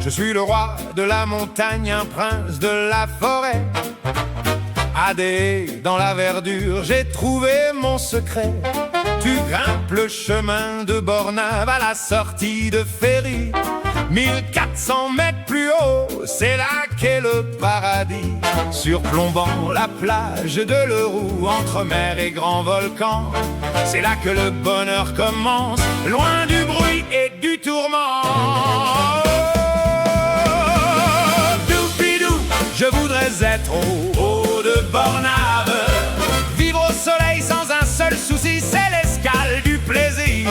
Je suis le roi de la montagne, un prince de la forêt. Adé, dans la verdure, j'ai trouvé mon secret. Tu grimpes le chemin de Bornave à la sortie de Ferry. 1400 mètres plus haut, c'est là qu'est le paradis. Surplombant la plage de Leroux, entre mer et grand volcan, c'est là que le bonheur commence, loin du bruit et du tourment. Doupidou, je voudrais être au haut de Bornave, vivre au soleil sans un seul souci, c'est l'escale du plaisir.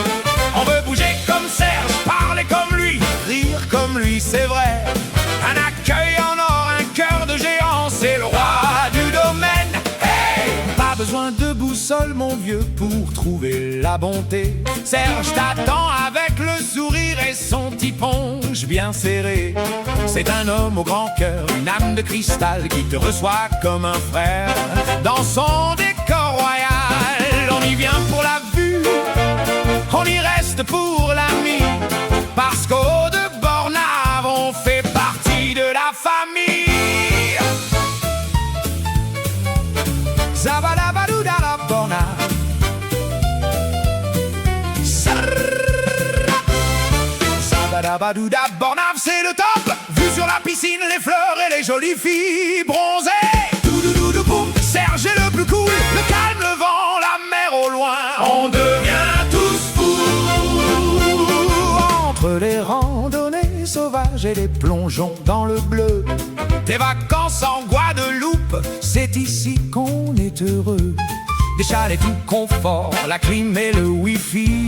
On veut bouger comme Serge, parler comme lui, rire comme lui, c'est vrai. Un accueil en or, un cœur de géant, c'est le roi du domaine. Hey, pas besoin de boussole, mon vieux, pour trouver la bonté. Serge t'attend avec le sourire et son petit ponge bien serré. C'est un homme au grand cœur, une âme de cristal qui te reçoit comme un frère. Dans son décor royal, on y vient pour la vue, on y reste pour l'ami, parce qu'au de Bornave, on fait partie de la famille. Zabadabadouda Bornave. Zabadabadouda Bornave, c'est le top. Vue sur la piscine, les fleurs et les jolies filles bronzées. Doudoudoudou boum, Serge est le plus cool. Le calme, le vent, la mer au loin, on devient tous fous. Entre les randonnées sauvages et les plongeons dans le bleu, tes vacances en Guadeloupe, c'est ici qu'on est heureux. Des chalets tout confort, la clim et le wifi.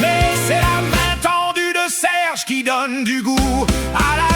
Mais c'est la main tendue de Serge qui donne du goût à la